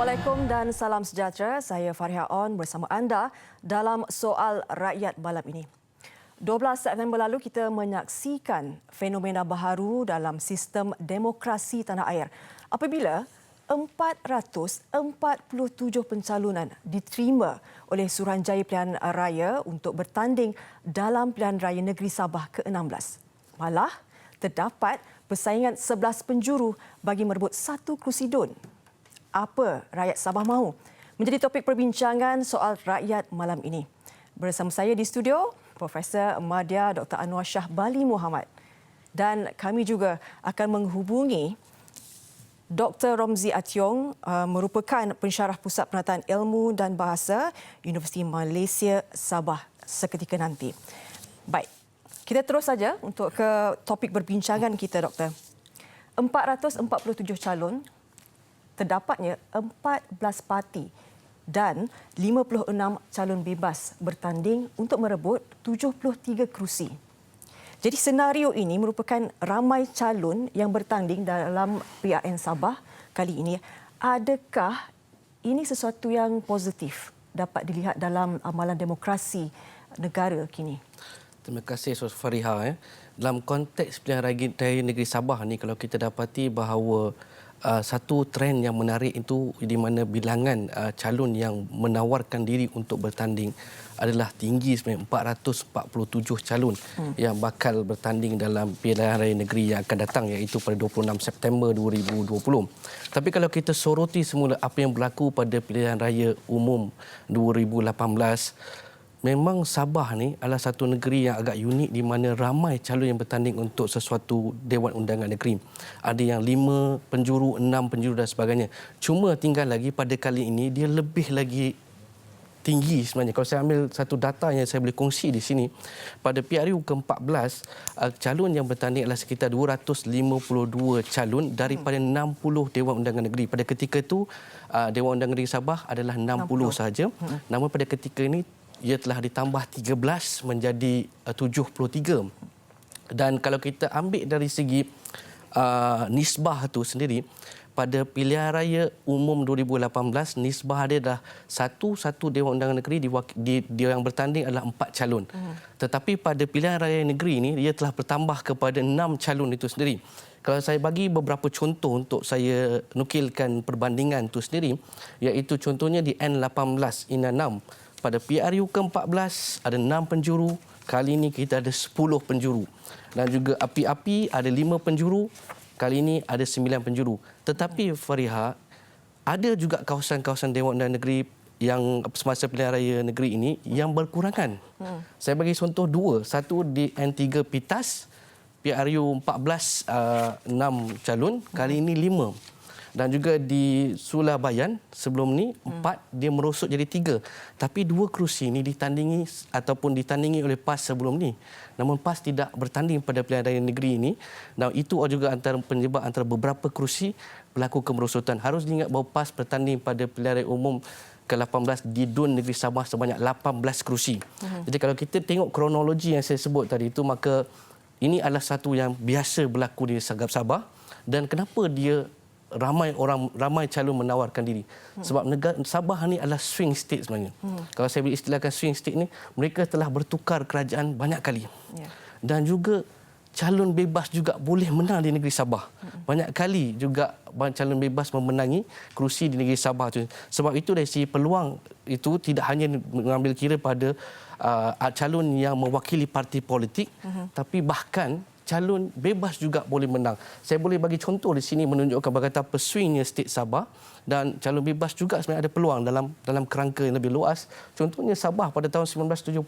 Assalamualaikum dan salam sejahtera. Saya Fariha On bersama anda dalam Soal Rakyat malam ini. 12 September lalu kita menyaksikan fenomena baharu dalam sistem demokrasi tanah air apabila 447 pencalonan diterima oleh Suruhanjaya Pilihan Raya untuk bertanding dalam Pilihan Raya Negeri Sabah ke-16. Malah terdapat persaingan 11 penjuru bagi merebut satu kerusi DUN. Apa rakyat Sabah mahu? Menjadi topik perbincangan Soal Rakyat malam ini. Bersama saya di studio, Profesor Madya Dr. Anwar Shah Bali Muhammad. Dan kami juga akan menghubungi Dr. Romzi Ationg, merupakan pensyarah Pusat Penataan Ilmu dan Bahasa Universiti Malaysia Sabah seketika nanti. Baik, kita terus saja untuk ke topik perbincangan kita, Doktor. 447 calon, terdapatnya 14 parti dan 56 calon bebas bertanding untuk merebut 73 kerusi. Jadi senario ini merupakan ramai calon yang bertanding dalam PRN Sabah kali ini. Adakah ini sesuatu yang positif dapat dilihat dalam amalan demokrasi negara kini? Terima kasih Sos Fariha. Dalam konteks pilihan raya negeri Sabah ni, kalau kita dapati bahawa satu trend yang menarik itu di mana bilangan calon yang menawarkan diri untuk bertanding adalah tinggi sebenarnya, 447 calon yang bakal bertanding dalam pilihan raya negeri yang akan datang, iaitu pada 26 September 2020. Tapi kalau kita soroti semula apa yang berlaku pada pilihan raya umum 2018, memang Sabah ni adalah satu negeri yang agak unik di mana ramai calon yang bertanding untuk sesuatu Dewan Undangan Negeri. Ada yang 5 penjuru, 6 penjuru dan sebagainya. Cuma tinggal lagi pada kali ini dia lebih lagi tinggi sebenarnya. Kalau saya ambil satu data yang saya boleh kongsi di sini, pada PRU ke-14, calon yang bertanding adalah sekitar 252 calon daripada 60 Dewan Undangan Negeri. Pada ketika itu, Dewan Undangan Negeri Sabah adalah 60 sahaja. Namun pada ketika ini, ia telah ditambah 13 menjadi 73. Dan kalau kita ambil dari segi nisbah itu sendiri, pada pilihan raya umum 2018, nisbah dia dah satu Dewan Undangan Negeri yang bertanding adalah 4 calon. Tetapi pada pilihan raya negeri ini, ia telah bertambah kepada 6 calon itu sendiri. Kalau saya bagi beberapa contoh untuk saya nukilkan perbandingan itu sendiri, iaitu contohnya di N18 INA 6. Pada PRU ke-14 ada 6 penjuru, kali ini kita ada 10 penjuru. Dan juga api-api ada 5 penjuru, kali ini ada 9 penjuru. Tetapi Fariha, ada juga kawasan-kawasan Dewan Undangan Negeri yang semasa pilihan raya negeri ini yang berkurangan. Saya bagi contoh 2. Satu di N3 Pitas, PRU 14 6 calon, kali ini 5. Dan juga di Sulabayan sebelum ni 4, dia merosot jadi 3. Tapi 2 kerusi ini ditandingi oleh PAS sebelum ni. Namun PAS tidak bertanding pada pilihan raya negeri ini. Dan itu juga antara penyebab antara beberapa kerusi berlaku kemerosotan. Harus diingat bahawa PAS bertanding pada pilihan raya umum ke-18 di DUN Negeri Sabah sebanyak 18 kerusi. Jadi kalau kita tengok kronologi yang saya sebut tadi itu, maka ini adalah satu yang biasa berlaku di Sabah. Dan kenapa dia ramai calon menawarkan diri? Sebab negara Sabah ni adalah swing state sebenarnya. Kalau saya boleh istilahkan swing state ni, mereka telah bertukar kerajaan banyak kali. Dan juga calon bebas juga boleh menang di negeri Sabah. Banyak kali juga calon bebas memenangi kerusi di negeri Sabah tu. Sebab itu dari segi peluang itu tidak hanya mengambil kira pada calon yang mewakili parti politik, tapi bahkan calon bebas juga boleh menang. Saya boleh bagi contoh di sini menunjukkan betapa swingnya state Sabah, dan calon bebas juga sebenarnya ada peluang dalam kerangka yang lebih luas. Contohnya Sabah pada tahun 1976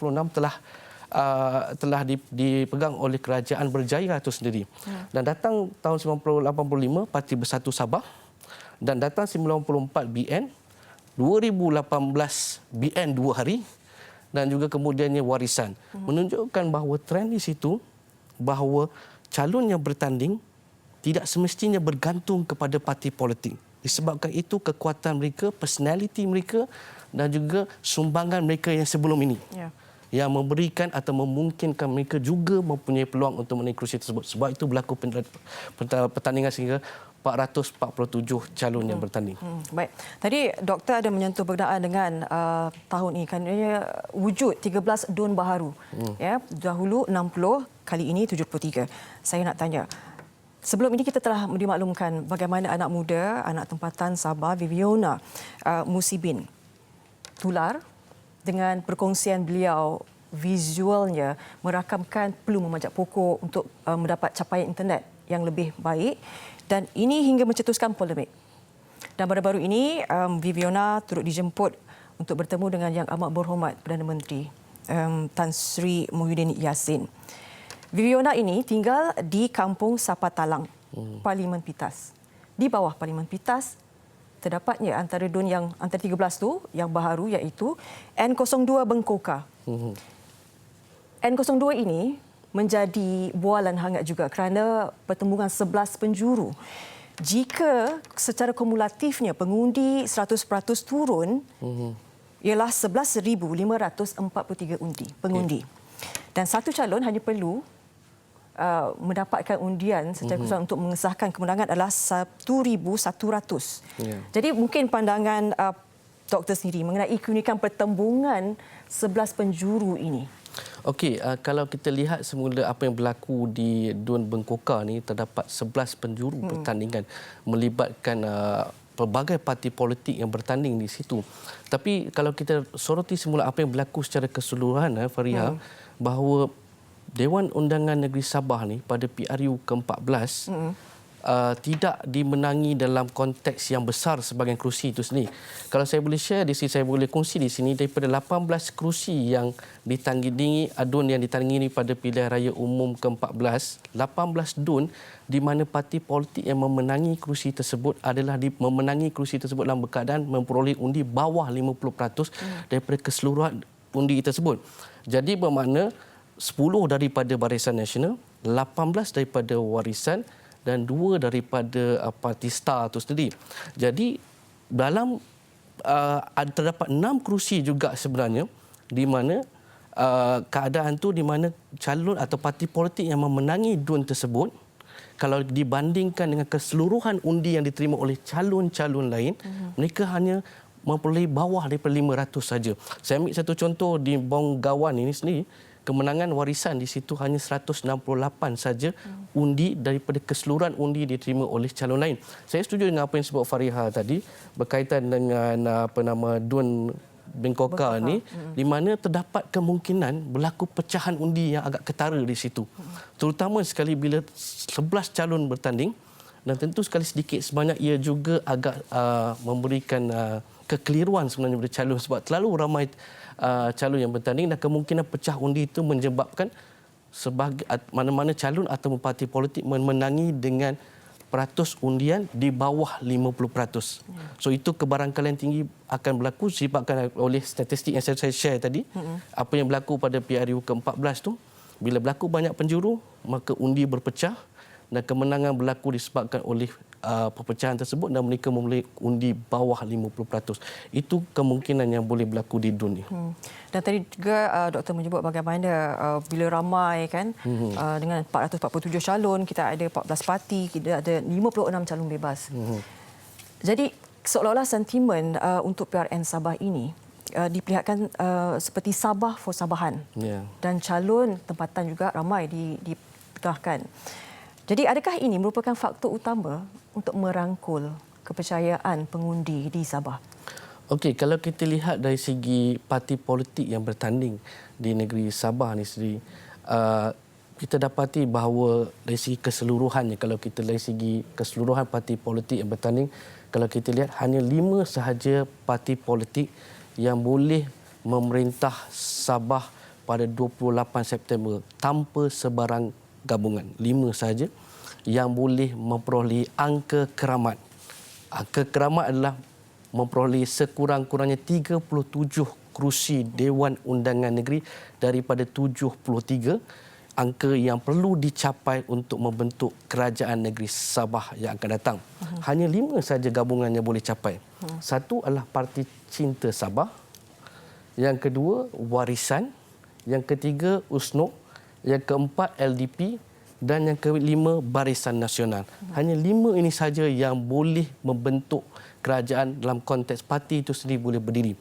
telah dipegang oleh kerajaan Berjaya itu sendiri. Dan datang tahun 1985 Parti Bersatu Sabah, dan datang 1994 BN, 2018 BN 2 hari, dan juga kemudiannya warisan. Menunjukkan bahawa trend di situ bahawa calon yang bertanding tidak semestinya bergantung kepada parti politik. Disebabkan itu kekuatan mereka, personaliti mereka dan juga sumbangan mereka yang sebelum ini. Yang memberikan atau memungkinkan mereka juga mempunyai peluang untuk menaiki kerusi tersebut. Sebab itu berlaku pertandingan sehingga 447 calon yang bertanding. Baik. Tadi doktor ada menyentuh berkenaan dengan tahun ini kan wujud 13 DUN baharu. Ya, dahulu 60, kali ini 73. Saya nak tanya, sebelum ini kita telah dimaklumkan bagaimana anak muda, anak tempatan Sabah Viviona Musibin tular dengan perkongsian beliau visualnya merakamkan perlu memanjat pokok untuk mendapat capaian internet yang lebih baik, dan ini hingga mencetuskan polemik. Dan baru-baru ini Viviona turut dijemput untuk bertemu dengan Yang Amat Berhormat Perdana Menteri Tan Sri Muhyiddin Yassin. Viviona ini tinggal di Kampung Sapatalang, Parlimen Pitas. Di bawah Parlimen Pitas terdapatnya antara DUN yang antara 13 tu yang baharu, iaitu N02 Bengkoka. N02 ini menjadi bualan hangat juga kerana pertembungan 11 penjuru. Jika secara kumulatifnya pengundi 100% turun, ialah 11,543 pengundi. Dan satu calon hanya perlu mendapatkan undian secara khusus untuk mengesahkan kemenangan adalah 1,100. Jadi mungkin pandangan doktor sendiri mengenai keunikan pertembungan 11 penjuru ini. Okey, kalau kita lihat semula apa yang berlaku di DUN Bengkoka ni, terdapat 11 penjuru pertandingan melibatkan pelbagai parti politik yang bertanding di situ. Tapi kalau kita soroti semula apa yang berlaku secara keseluruhan, Fariha, bahawa Dewan Undangan Negeri Sabah ni pada PRU ke-14 tidak dimenangi dalam konteks yang besar sebahagian kerusi itu sendiri. Kalau saya boleh share di sini, saya boleh kongsi di sini, daripada 18 kerusi yang ditandingi DUN yang ditandingi pada pilihan raya umum ke-14, 18 DUN di mana parti politik yang memenangi kerusi tersebut adalah memenangi kerusi tersebut dalam keadaan memperoleh undi bawah 50% daripada keseluruhan undi tersebut. Jadi bermakna 10 daripada Barisan Nasional, 18 daripada Warisan dan 2 daripada Parti Star itu sendiri. Jadi dalam terdapat 6 kerusi juga sebenarnya di mana keadaan tu di mana calon atau parti politik yang memenangi DUN tersebut, kalau dibandingkan dengan keseluruhan undi yang diterima oleh calon-calon lain, mereka hanya memperoleh bawah daripada 500 saja. Saya ambil satu contoh di Bonggawan ini sendiri, kemenangan Warisan di situ hanya 168 saja undi daripada keseluruhan undi diterima oleh calon lain. Saya setuju dengan apa yang disebut Fariha tadi berkaitan dengan DUN Bengkoka ni, di mana terdapat kemungkinan berlaku pecahan undi yang agak ketara di situ. Terutama sekali bila 11 calon bertanding, dan tentu sekali sedikit sebanyak ia juga agak memberikan kekeliruan sebenarnya pada calon sebab terlalu ramai calon yang bertanding, dan kemungkinan pecah undi itu menyebabkan mana-mana calon atau parti politik memenangi dengan peratus undian di bawah 50%. So itu kebarangkalian tinggi akan berlaku disebabkan oleh statistik yang saya share tadi. Apa yang berlaku pada PRU ke-14 tu, bila berlaku banyak penjuru, maka undi berpecah dan kemenangan berlaku disebabkan oleh perpecahan tersebut dan mereka memilih undi bawah 50%. Itu kemungkinan yang boleh berlaku di DUN ni. Dan tadi juga doktor menyebut bagaimana bila ramai kan dengan 447 calon, kita ada 14 parti, kita ada 56 calon bebas. Jadi seolah-olah sentimen untuk PRN Sabah ini diperlihatkan seperti Sabah for Sabahan. Dan calon tempatan juga ramai dipetahkan. Jadi adakah ini merupakan faktor utama untuk merangkul kepercayaan pengundi di Sabah? Okey, kalau kita lihat dari segi parti politik yang bertanding di negeri Sabah ni sendiri, kita dapati bahawa dari segi keseluruhannya, kalau kita dari segi keseluruhan parti politik yang bertanding, kalau kita lihat hanya 5 sahaja parti politik yang boleh memerintah Sabah pada 28 September tanpa sebarang gabungan. 5 sahaja yang boleh memperoleh angka keramat. Angka keramat adalah memperoleh sekurang-kurangnya 37 kerusi Dewan Undangan Negeri daripada 73 angka yang perlu dicapai untuk membentuk kerajaan negeri Sabah yang akan datang. Hanya 5 sahaja gabungan yang boleh capai. Satu adalah Parti Cinta Sabah, yang kedua Warisan, yang ketiga USNO, yang keempat LDP, dan yang kelima Barisan Nasional. Hanya 5 ini saja yang boleh membentuk kerajaan dalam konteks parti itu sendiri boleh berdiri.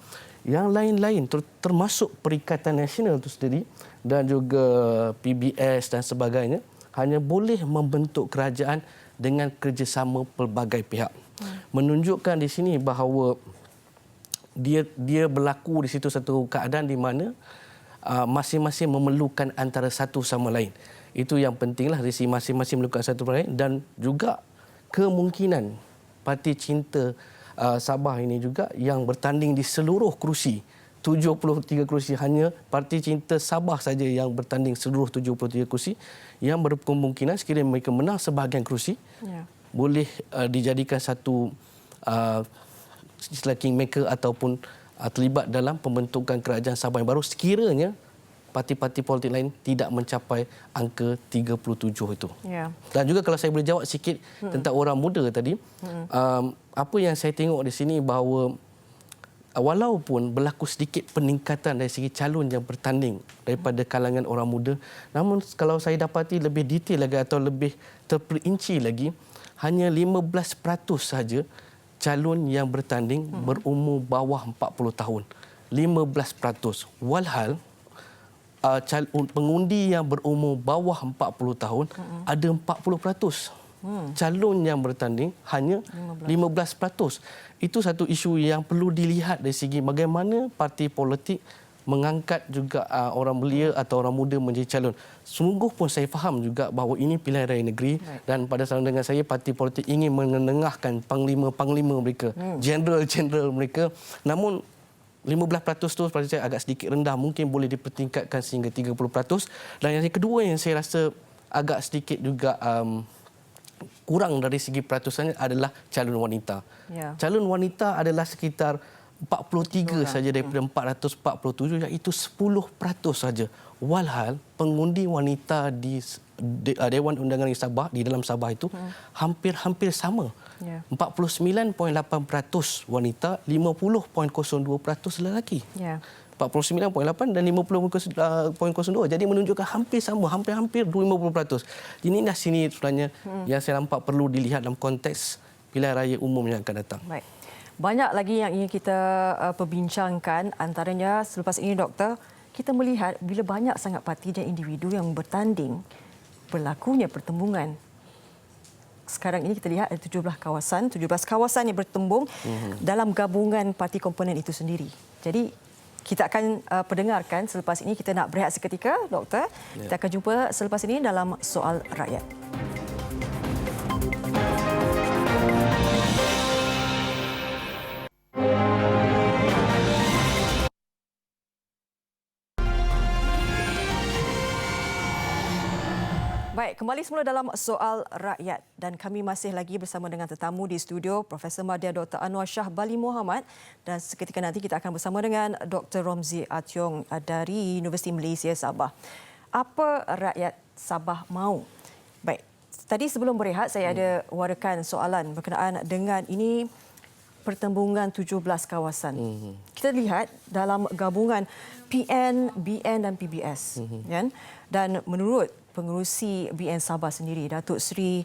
Yang lain-lain termasuk Perikatan Nasional itu sendiri dan juga PBS dan sebagainya hanya boleh membentuk kerajaan dengan kerjasama pelbagai pihak. Menunjukkan di sini bahawa dia berlaku di situ satu keadaan di mana masing-masing memerlukan antara satu sama lain. Itu yang pentinglah, dari masing-masing memerlukan satu sama lain, dan juga kemungkinan Parti Cinta Sabah ini juga yang bertanding di seluruh kerusi. 73 kerusi, hanya Parti Cinta Sabah saja yang bertanding seluruh 73 kerusi, yang berkemungkinan sekiranya mereka menang sebahagian kerusi, boleh dijadikan satu istilah kingmaker ataupun terlibat dalam pembentukan kerajaan Sabah yang baru sekiranya parti-parti politik lain tidak mencapai angka 37 itu. Dan juga kalau saya boleh jawab sikit tentang orang muda tadi, apa yang saya tengok di sini bahawa walaupun berlaku sedikit peningkatan dari segi calon yang bertanding daripada kalangan orang muda, namun kalau saya dapati lebih detail lagi atau lebih terperinci lagi, hanya 15% saja calon yang bertanding berumur bawah 40 tahun. 15%. Walhal pengundi yang berumur bawah 40 tahun ada 40%. Calon yang bertanding hanya 15%. Itu satu isu yang perlu dilihat dari segi bagaimana parti politik mengangkat juga orang belia atau orang muda menjadi calon. Sungguh pun saya faham juga bahawa ini pilihan raya negeri dan pada sama dengan saya, parti politik ingin menenengahkan panglima-panglima mereka, jeneral-jeneral mereka. Namun 15% tu pada saya agak sedikit rendah, mungkin boleh dipertingkatkan sehingga 30%. Dan yang kedua yang saya rasa agak sedikit juga kurang dari segi peratusannya adalah calon wanita. Calon wanita adalah sekitar 43 saja daripada 447, iaitu 10% saja. Walhal pengundi wanita di Dewan Undangan Sabah, di dalam Sabah itu hampir sama. 49.8% wanita, 50.02% lelaki. 49.8 dan 50.02. Jadi menunjukkan hampir sama, hampir 50%. Inilah sini sebenarnya yang saya nampak perlu dilihat dalam konteks pilihan raya umum yang akan datang. Baik. Banyak lagi yang ingin kita perbincangkan, antaranya selepas ini, Doktor, kita melihat bila banyak sangat parti dan individu yang bertanding, berlakunya pertembungan. Sekarang ini kita lihat ada 17 kawasan yang bertembung dalam gabungan parti komponen itu sendiri. Jadi kita akan perdengarkan selepas ini. Kita nak berehat seketika, Doktor. Kita akan jumpa selepas ini dalam Soal Rakyat. Baik, kembali semula dalam Soal Rakyat dan kami masih lagi bersama dengan tetamu di studio, Profesor Madya Dr. Anwar Shah Bali Muhammad, dan seketika nanti kita akan bersama dengan Dr. Romzi Ationg dari Universiti Malaysia Sabah. Apa rakyat Sabah mahu? Baik, tadi sebelum berehat saya ada warakan soalan berkenaan dengan ini pertembungan 17 kawasan. Kita lihat dalam gabungan PN, BN dan PBS. Kan? Dan menurut pengerusi BN Sabah sendiri, Datuk Seri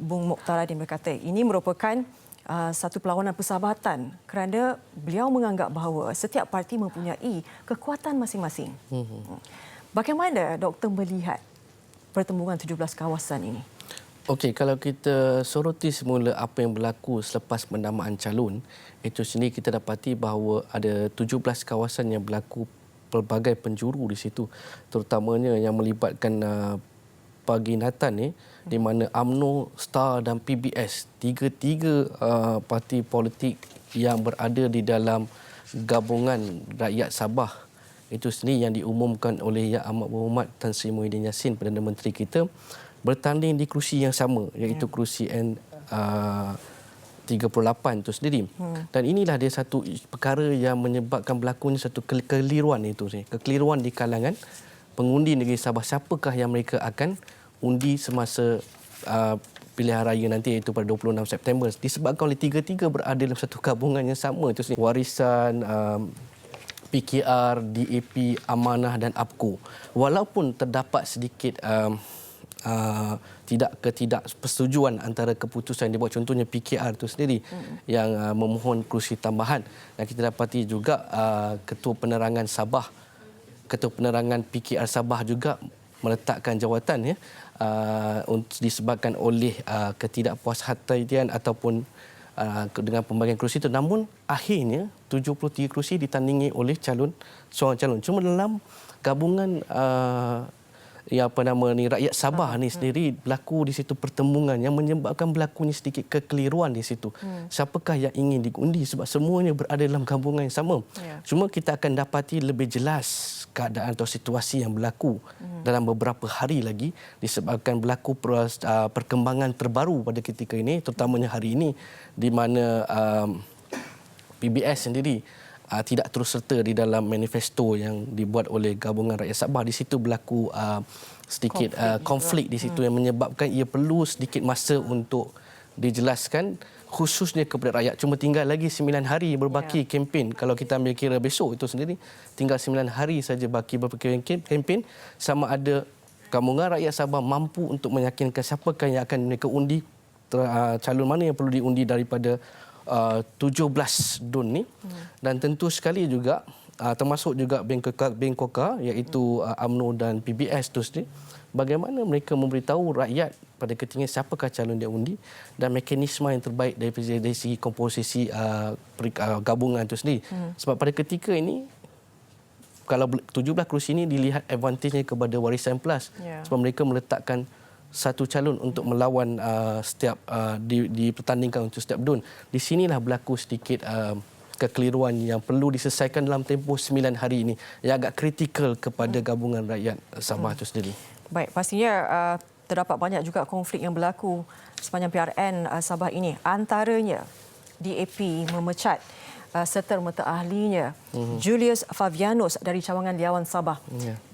Bung Mokhtaradin berkata ini merupakan satu perlawanan persahabatan kerana beliau menganggap bahawa setiap parti mempunyai kekuatan masing-masing. Bagaimana Doktor melihat pertembungan 17 kawasan ini? Okey, kalau kita soroti semula apa yang berlaku selepas pendamaan calon, itu sendiri kita dapati bahawa ada 17 kawasan yang berlaku pelbagai penjuru di situ, terutamanya yang melibatkan Paginatan ni, di mana UMNO, STAR dan PBS, tiga-tiga parti politik yang berada di dalam gabungan rakyat Sabah itu sendiri yang diumumkan oleh Yang Amat Berhormat Tan Sri Muhyiddin Yassin, Perdana Menteri kita, bertanding di kerusi yang sama, iaitu kerusi N38 itu sendiri. Dan inilah dia satu perkara yang menyebabkan berlakunya satu kekeliruan itu, kekeliruan di kalangan pengundi negeri Sabah. Siapakah yang mereka akan undi semasa pilihan raya nanti, iaitu pada 26 September, disebabkan oleh tiga-tiga berada dalam satu gabungan yang sama itu sendiri. Warisan, PKR, DAP, Amanah dan APKO. Walaupun terdapat sedikit tidak persetujuan antara keputusan yang dibuat, contohnya PKR itu sendiri yang memohon kerusi tambahan. Dan kita dapati juga Ketua Penerangan PKR Sabah juga meletakkan jawatan disebabkan oleh ketidakpuashatian ataupun dengan pembagian kerusi itu. Namun akhirnya 73 kerusi ditandingi oleh seorang calon. Cuma dalam gabungan rakyat Sabah ni sendiri berlaku di situ pertembungan yang menyebabkan berlakunya sedikit kekeliruan di situ. Siapakah yang ingin diundi, sebab semuanya berada dalam gabungan yang sama. Cuma kita akan dapati lebih jelas keadaan atau situasi yang berlaku dalam beberapa hari lagi disebabkan berlaku perkembangan terbaru pada ketika ini, terutamanya hari ini di mana PBS sendiri tidak terus serta di dalam manifesto yang dibuat oleh Gabungan Rakyat Sabah. Di situ berlaku sedikit konflik di situ yang menyebabkan ia perlu sedikit masa untuk dijelaskan khususnya kepada rakyat. Cuma tinggal lagi 9 hari berbaki kempen. Kalau kita ambil kira besok itu sendiri, tinggal 9 hari saja baki berbaki kempen. Sama ada Gabungan Rakyat Sabah mampu untuk meyakinkan siapakah yang akan mereka undi, calon mana yang perlu diundi daripada 17 DUN ni. Dan tentu sekali juga termasuk juga Bengkoka iaitu UMNO dan PBS tu sendiri, bagaimana mereka memberitahu rakyat pada ketinggian siapakah calon dia undi dan mekanisme yang terbaik dari segi komposisi gabungan itu sendiri. Sebab pada ketika ini kalau 17 kerusi ini dilihat advantage-nya kepada Warisan Plus, sebab mereka meletakkan satu calon untuk melawan dipertandingkan untuk setiap DUN. Di sinilah berlaku sedikit kekeliruan yang perlu diselesaikan dalam tempoh 9 hari ini yang agak kritikal kepada Gabungan Rakyat Sabah itu sendiri. Baik, pastinya terdapat banyak juga konflik yang berlaku sepanjang PRN Sabah ini. Antaranya DAP memecat serta-merta ahlinya Julius Fabianus dari cawangan Liawan Sabah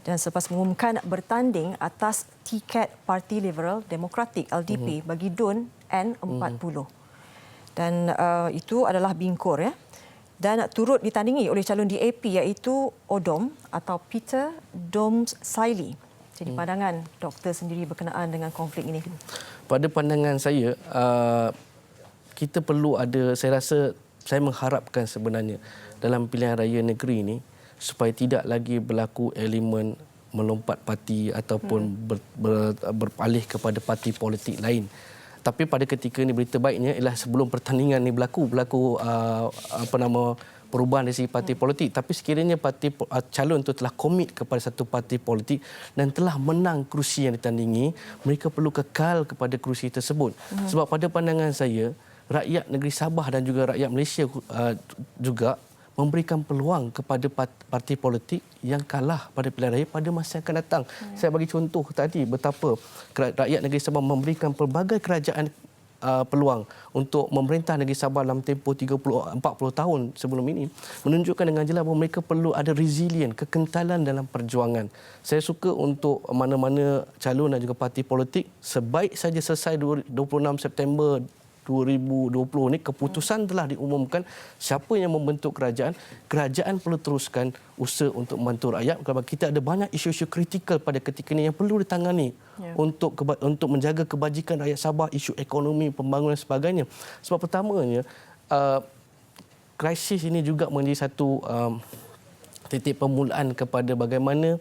dan selepas mengumumkan bertanding atas tiket Parti Liberal Demokratik LDP bagi DUN N40. Dan itu adalah bingkur dan turut ditandingi oleh calon DAP iaitu Odom atau Peter Doms Saili. Jadi pandangan doktor sendiri berkenaan dengan konflik ini. Pada pandangan saya, kita perlu ada, saya mengharapkan sebenarnya dalam pilihan raya negeri ini supaya tidak lagi berlaku elemen melompat parti ataupun beralih kepada parti politik lain. Tapi pada ketika ini berita baiknya ialah sebelum pertandingan ini berlaku perubahan dari segi parti politik. Tapi sekiranya calon itu telah komit kepada satu parti politik dan telah menang kerusi yang ditandingi, mereka perlu kekal kepada kerusi tersebut. Sebab pada pandangan saya, rakyat negeri Sabah dan juga rakyat Malaysia juga memberikan peluang kepada parti politik yang kalah pada pilihan raya pada masa yang akan datang. Saya bagi contoh tadi betapa rakyat negeri Sabah memberikan pelbagai kerajaan peluang untuk memerintah negeri Sabah dalam tempoh 30-40 tahun sebelum ini, menunjukkan dengan jelas bahawa mereka perlu ada resilient, kekentalan dalam perjuangan. Saya suka untuk mana-mana calon dan juga parti politik sebaik saja selesai 26 September 2020 ni keputusan telah diumumkan siapa yang membentuk kerajaan. Kerajaan perlu teruskan usaha untuk membantu rakyat kerana kita ada banyak isu-isu kritikal pada ketika ini yang perlu ditangani untuk menjaga kebajikan rakyat Sabah, isu ekonomi, pembangunan dan sebagainya. Sebab pertamanya krisis ini juga menjadi satu titik permulaan kepada bagaimana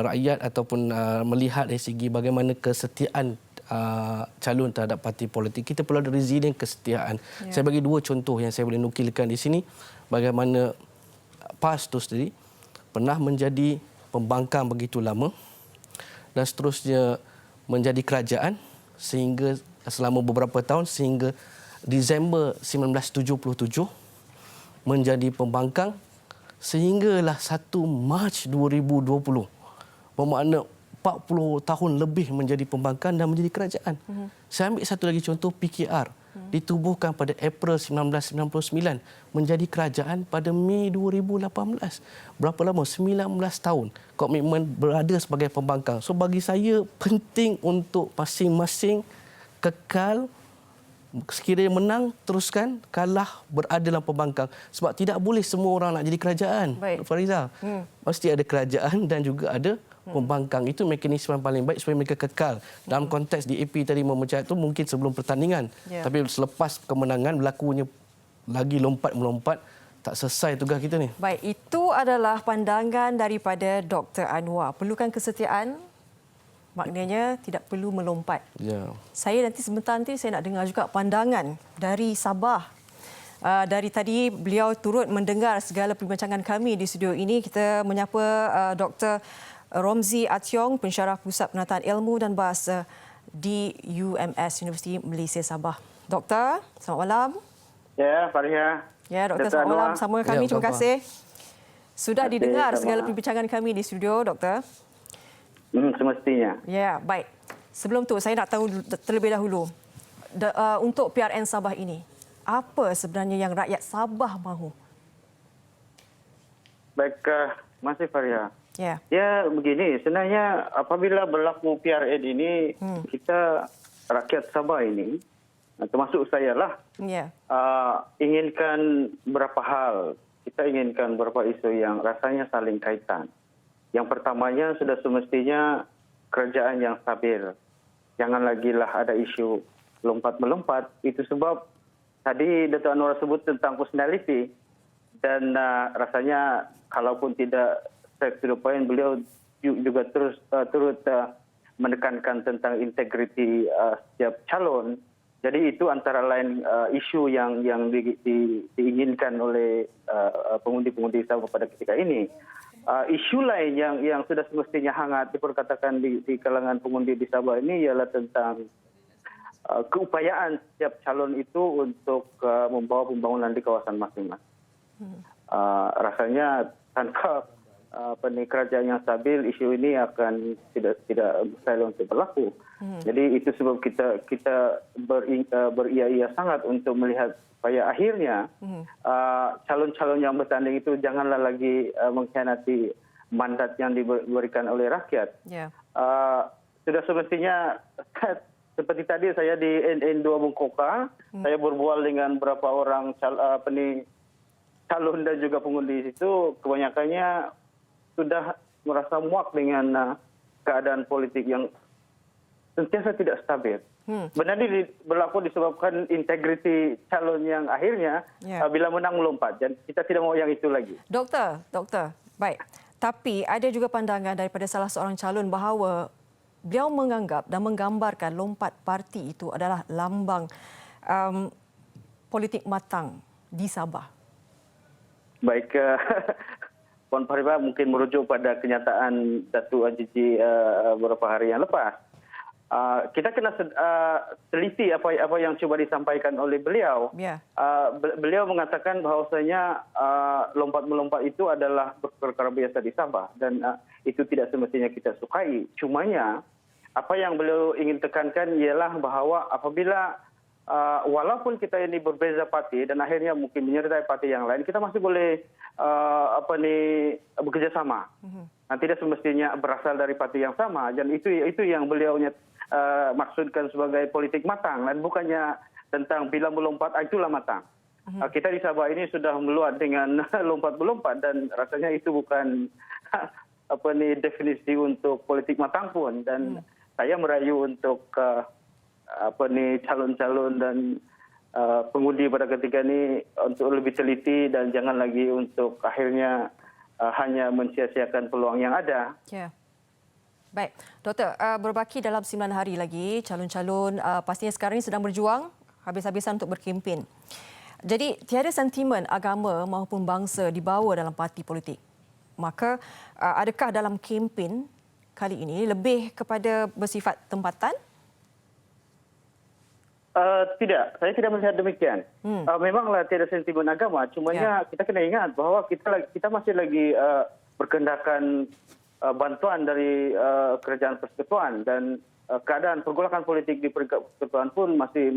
rakyat ataupun melihat dari segi bagaimana kesetiaan calon terhadap parti politik. Kita perlu ada resilient kesetiaan. Saya bagi dua contoh yang saya boleh nukilkan di sini. Bagaimana PAS itu sendiri pernah menjadi pembangkang begitu lama dan seterusnya menjadi kerajaan sehingga selama beberapa tahun sehingga Disember 1977 menjadi pembangkang sehinggalah 1 Mac 2020. Bermakna 40 tahun lebih menjadi pembangkang dan menjadi kerajaan. Saya ambil satu lagi contoh PKR. Ditubuhkan pada April 1999 menjadi kerajaan pada Mei 2018. Berapa lama? 19 tahun komitmen berada sebagai pembangkang. So bagi saya penting untuk masing-masing kekal, sekiranya menang teruskan, kalah berada dalam pembangkang. Sebab tidak boleh semua orang nak jadi kerajaan. Fariza. Mesti ada kerajaan dan juga ada pembangkang. Itu mekanisme yang paling baik supaya mereka kekal. Dalam konteks DAP tadi memecat itu mungkin sebelum pertandingan. Tapi selepas kemenangan berlakunya lagi melompat, tak selesai tugas kita ni. Baik, itu adalah pandangan daripada Dr. Anwar. Perlukan kesetiaan, maknanya tidak perlu melompat. Ya. Saya nanti sebentar nanti saya nak dengar juga pandangan dari Sabah. Dari tadi beliau turut mendengar segala perbincangan kami di studio ini. Kita menyapa Dr. Romzi Ationg, pensyarah Pusat Penataan Ilmu dan Bahasa di UMS, Universiti Malaysia Sabah. Doktor, selamat malam. Ya, Faria. Ya, Doktor, selamat malam bersama kami. Terima kasih. Sudah didengar segala perbincangan kami di studio, Doktor? Semestinya. Ya, baik. Sebelum tu, saya nak tahu terlebih dahulu, untuk PRN Sabah ini, apa sebenarnya yang rakyat Sabah mahu? Baik, masih Faria. Ya. Ya, begini. Sebenarnya apabila berlaku PRN ini, kita rakyat Sabah ini, termasuk saya lah, inginkan beberapa hal. Kita inginkan beberapa isu yang rasanya saling kaitan. Yang pertamanya sudah semestinya kerajaan yang stabil. Jangan lagi lah ada isu lompat-melompat. Itu sebab tadi Dato' Anwar sebut tentang personality. Dan rasanya kalaupun tidak straight to the point, beliau juga turut menekankan tentang integriti setiap calon. Jadi itu antara lain isu yang diinginkan oleh pengundi-pengundi Sabah pada ketika ini. Isu lain yang sudah semestinya hangat diperkatakan di kalangan pengundi di Sabah ini ialah tentang keupayaan setiap calon itu untuk membawa pembangunan di kawasan masing-masing. Rasanya tanpa kerajaan yang stabil, isu ini akan tidak mustahil untuk berlaku. Jadi itu sebab kita beria-ia sangat untuk melihat supaya akhirnya calon-calon yang bertanding itu janganlah lagi mengkhianati mandat yang diberikan oleh rakyat. Sudah semestinya seperti tadi saya di NN2 Bungkoka, saya berbual dengan beberapa orang calon dan juga pengundi di situ, kebanyakannya sudah merasa muak dengan keadaan politik yang sentiasa tidak stabil. Benar ini berlaku disebabkan integriti calon yang akhirnya bila menang melompat. Dan kita tidak mau yang itu lagi. Doktor, baik. Tapi ada juga pandangan daripada salah seorang calon bahawa beliau menganggap dan menggambarkan lompat parti itu adalah lambang politik matang di Sabah. Baik, Puan Fariba mungkin merujuk pada kenyataan Datuk Ajiji beberapa hari yang lepas. Kita kena teliti apa yang cuba disampaikan oleh beliau. Beliau mengatakan bahawasanya lompat-melompat itu adalah perkara biasa di Sabah dan itu tidak semestinya kita sukai. Cumanya apa yang beliau ingin tekankan ialah bahawa apabila walaupun kita ini berbeza parti dan akhirnya mungkin menyertai parti yang lain, kita masih boleh bekerjasama. Tidak semestinya berasal dari parti yang sama. Dan itu yang beliau maksudkan sebagai politik matang dan bukannya tentang bila melompat itulah matang. Kita di Sabah ini sudah meluat dengan lompat-melompat dan rasanya itu bukan definisi untuk politik matang pun. Dan saya merayu untuk calon-calon dan pengundi pada ketika ini untuk lebih teliti dan jangan lagi untuk akhirnya hanya mensia-siakan peluang yang ada. Baik, Doktor, berbaki dalam 9 hari lagi, calon-calon pastinya sekarang ini sedang berjuang habis-habisan untuk berkempen. Jadi, tiada sentimen agama maupun bangsa dibawa dalam parti politik. Maka, adakah dalam kempen kali ini lebih kepada bersifat tempatan? Tidak, saya tidak melihat demikian. Memanglah tiada sentimen agama, cumanya kita kena ingat bahawa kita masih lagi berkendakan bantuan dari kerajaan persekutuan dan keadaan pergolakan politik di persekutuan pun masih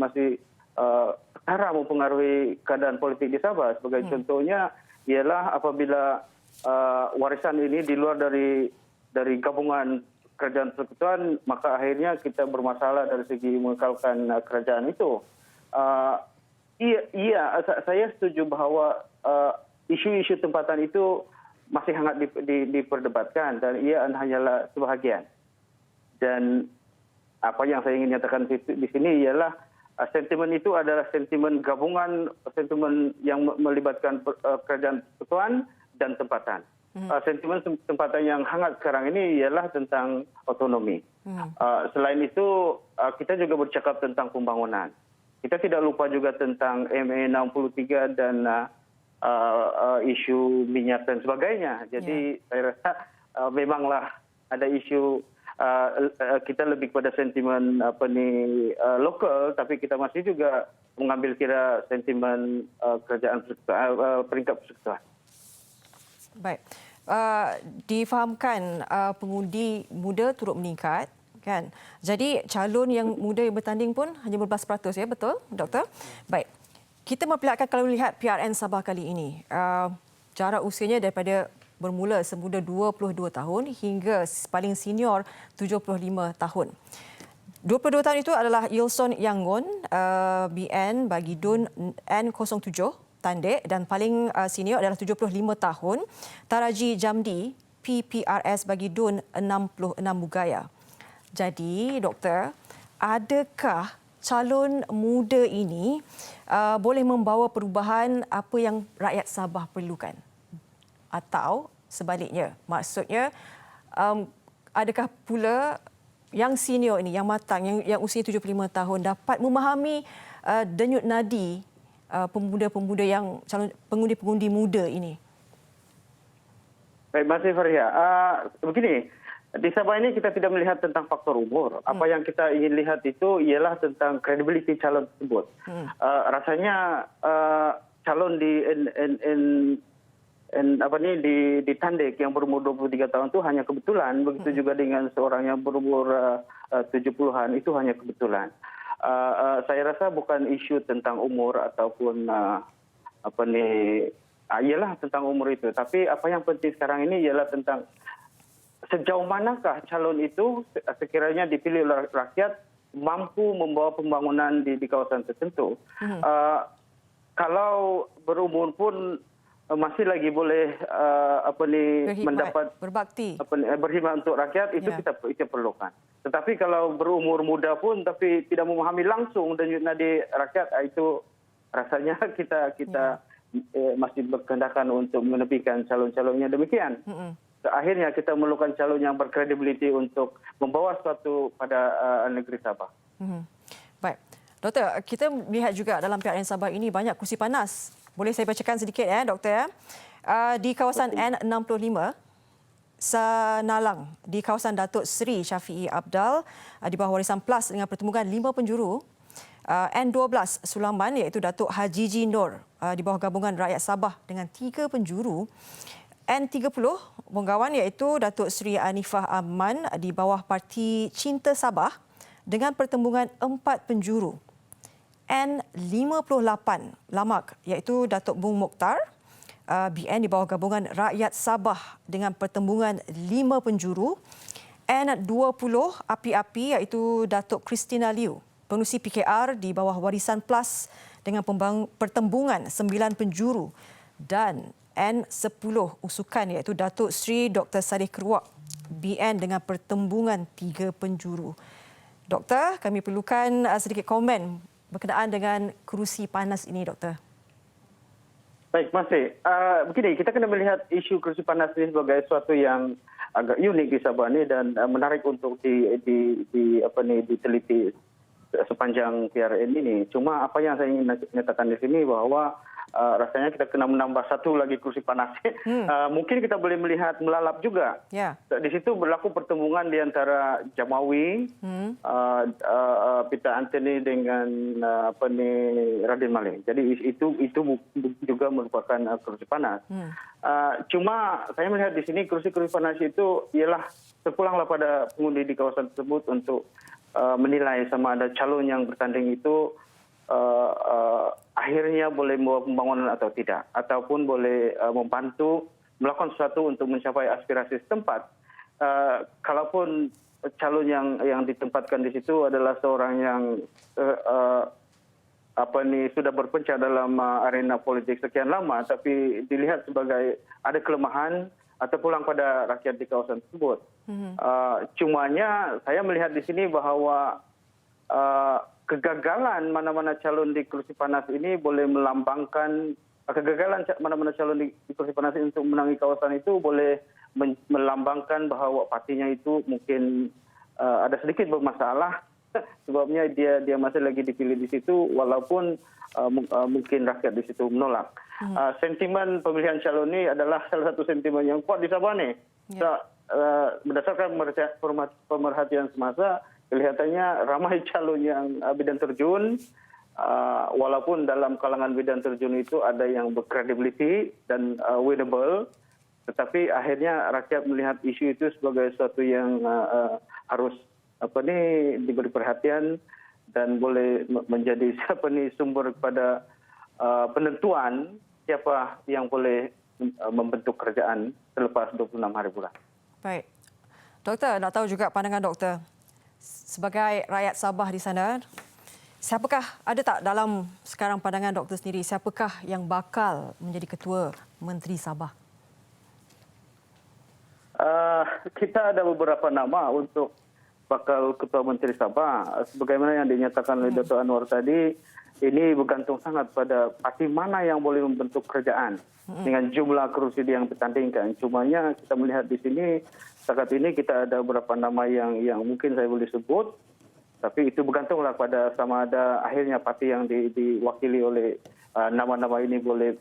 setara mempengaruhi keadaan politik di Sabah. Sebagai contohnya ialah apabila warisan ini di luar dari gabungan kerajaan persekutuan, maka akhirnya kita bermasalah dari segi mengekalkan kerajaan itu. Iya, saya setuju bahawa isu-isu tempatan itu masih hangat diperdebatkan dan ia hanyalah sebahagian. Dan apa yang saya ingin nyatakan di sini ialah sentimen itu adalah sentimen gabungan, sentimen yang melibatkan kerajaan persekutuan dan tempatan. Sentimen tempatan yang hangat sekarang ini ialah tentang otonomi. Selain itu, kita juga bercakap tentang pembangunan. Kita tidak lupa juga tentang MA63 dan isu minyak dan sebagainya. Jadi saya rasa memanglah ada isu kita lebih pada sentimen lokal, tapi kita masih juga mengambil kira sentimen kerajaan peringkat persekutuan. Baik, difahamkan pengundi muda turut meningkat, kan? Jadi calon yang muda yang bertanding pun hanya 15%, ya, betul, Doktor? Baik, kita memperlihatkan kalau lihat PRN Sabah kali ini, jarak usianya daripada bermula semuda 22 tahun hingga paling senior 75 tahun. 22 tahun itu adalah Ilson Yangon, BN bagi DUN N07 Tandek, dan paling senior adalah 75 tahun Taraji Jamdi PPRS bagi DUN 66 Bugaya. Jadi, Doktor, adakah calon muda ini boleh membawa perubahan apa yang rakyat Sabah perlukan? Atau sebaliknya, maksudnya adakah pula yang senior ini, yang matang, yang usia 75 tahun dapat memahami denyut nadi pemuda-pemuda yang calon pengundi-pengundi muda ini? Baik, Masih Faria. Begini, di Sabah ini kita tidak melihat tentang faktor umur. Apa yang kita ingin lihat itu ialah tentang kredibiliti calon tersebut. Rasanya calon di di Tandek yang berumur 23 tahun itu hanya kebetulan, begitu juga dengan seorang yang berumur 70-an itu hanya kebetulan. Saya rasa bukan isu tentang umur ataupun ialah tentang umur itu, tapi apa yang penting sekarang ini ialah tentang sejauh manakah calon itu sekiranya dipilih oleh rakyat mampu membawa pembangunan di kawasan tertentu. Kalau berumur pun masih lagi boleh mendapat berbakti, berkhidmat untuk rakyat, itu kita perlukan. Tetapi kalau berumur muda pun tapi tidak memahami langsung denyut nadi rakyat, itu rasanya kita masih berkehendakan untuk menepikan calon-calonnya demikian. Akhirnya kita memerlukan calon yang berkredibiliti untuk membawa sesuatu pada negeri Sabah. Baik, Doktor, kita lihat juga dalam PRN Sabah ini banyak kursi panas. Boleh saya bacakan sedikit, Doktor? Di kawasan N65, Senalang, di kawasan Datuk Seri Syafiee Abdal, di bawah Warisan Plus dengan pertembungan 5 penjuru. N12 Sulaman, iaitu Datuk Hajiji Nur, di bawah Gabungan Rakyat Sabah dengan 3 penjuru. N30 Bonggawan, iaitu Datuk Seri Anifah Aman, di bawah Parti Cinta Sabah dengan pertembungan 4 penjuru. N58 Lamak, iaitu Datuk Bung Mokhtar, BN di bawah Gabungan Rakyat Sabah dengan pertembungan 5 penjuru. N20 Api-Api, iaitu Datuk Christina Liu, pengerusi PKR di bawah Warisan Plus dengan pertembungan 9 penjuru. Dan N10 Usukan, iaitu Datuk Seri Dr. Sadih Keruak, BN dengan pertembungan 3 penjuru. Doktor, kami perlukan sedikit komen berkenaan dengan kerusi panas ini, Doktor. Baik, Masih. Begini, kita kena melihat isu kerusi panas ini sebagai sesuatu yang agak unik di Sabah ini dan menarik untuk diteliti sepanjang PRN ini. Cuma apa yang saya ingin nyatakan di sini bahwa rasanya kita kena menambah satu lagi kursi panas. Mungkin kita boleh melihat melalap juga. Di situ berlaku pertembungan di antara Jamawi, Peter Anthony dengan Radin Malik. Jadi itu juga merupakan kursi panas. Cuma saya melihat di sini kursi-kursi panas itu ialah terpulanglah pada pengundi di kawasan tersebut untuk menilai sama ada calon yang bertanding itu akhirnya boleh membawa pembangunan atau tidak, ataupun boleh membantu melakukan sesuatu untuk mencapai aspirasi setempat. Kalaupun calon yang ditempatkan di situ adalah seorang yang sudah berpencar dalam arena politik sekian lama, tapi dilihat sebagai ada kelemahan, atau pulang pada rakyat di kawasan tersebut. Cumanya saya melihat di sini bahwa kegagalan mana-mana calon di kursi panas ini boleh melambangkan kegagalan mana-mana calon di kursi panas ini untuk menangi kawasan itu boleh melambangkan bahwa partinya itu mungkin ada sedikit bermasalah. Sebabnya dia masih lagi dipilih di situ walaupun mungkin rakyat di situ menolak. Sentimen pemilihan calon ini adalah salah satu sentimen yang kuat di Sabah nih. Berdasarkan pemerhatian semasa, kelihatannya ramai calon yang bidang terjun. Walaupun dalam kalangan bidang terjun itu ada yang berkredibiliti dan winnable, tetapi akhirnya rakyat melihat isu itu sebagai sesuatu yang harus diberi perhatian dan boleh menjadi sumber kepada penentuan siapa yang boleh membentuk kerajaan selepas 26 hari bulan. Baik. Doktor, nak tahu juga pandangan doktor. Sebagai rakyat Sabah di sana, siapakah, ada tak dalam sekarang pandangan doktor sendiri, siapakah yang bakal menjadi ketua Menteri Sabah? Kita ada beberapa nama untuk bakal Ketua Menteri Sabah. Sebagaimana yang dinyatakan oleh Dato' Anwar tadi, ini bergantung sangat pada parti mana yang boleh membentuk kerajaan dengan jumlah kursi yang bertandingkan. Cumanya kita melihat di sini, saat ini kita ada beberapa nama yang mungkin saya boleh sebut, tapi itu bergantunglah pada sama ada akhirnya parti yang diwakili oleh nama-nama ini boleh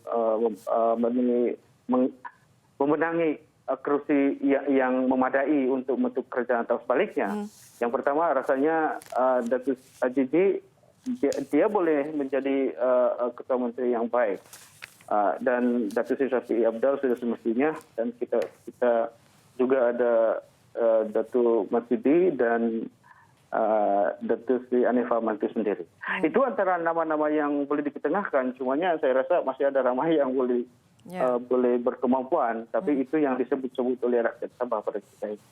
memenangi kursi yang memadai untuk membentuk kerajaan atau sebaliknya. Yang pertama rasanya Datuk Ajiji dia boleh menjadi ketua menteri yang baik. Dan Datuk Seri Syafiee Apdal sudah semestinya, dan kita juga ada Datuk Marsudi dan Datuk Seri Anifah Mantu sendiri. Itu antara nama-nama yang boleh diketengahkan, cumanya saya rasa masih ada ramai yang boleh berkemampuan, tapi itu yang disebut-sebut oleh rakyat Sabah pada kita ini.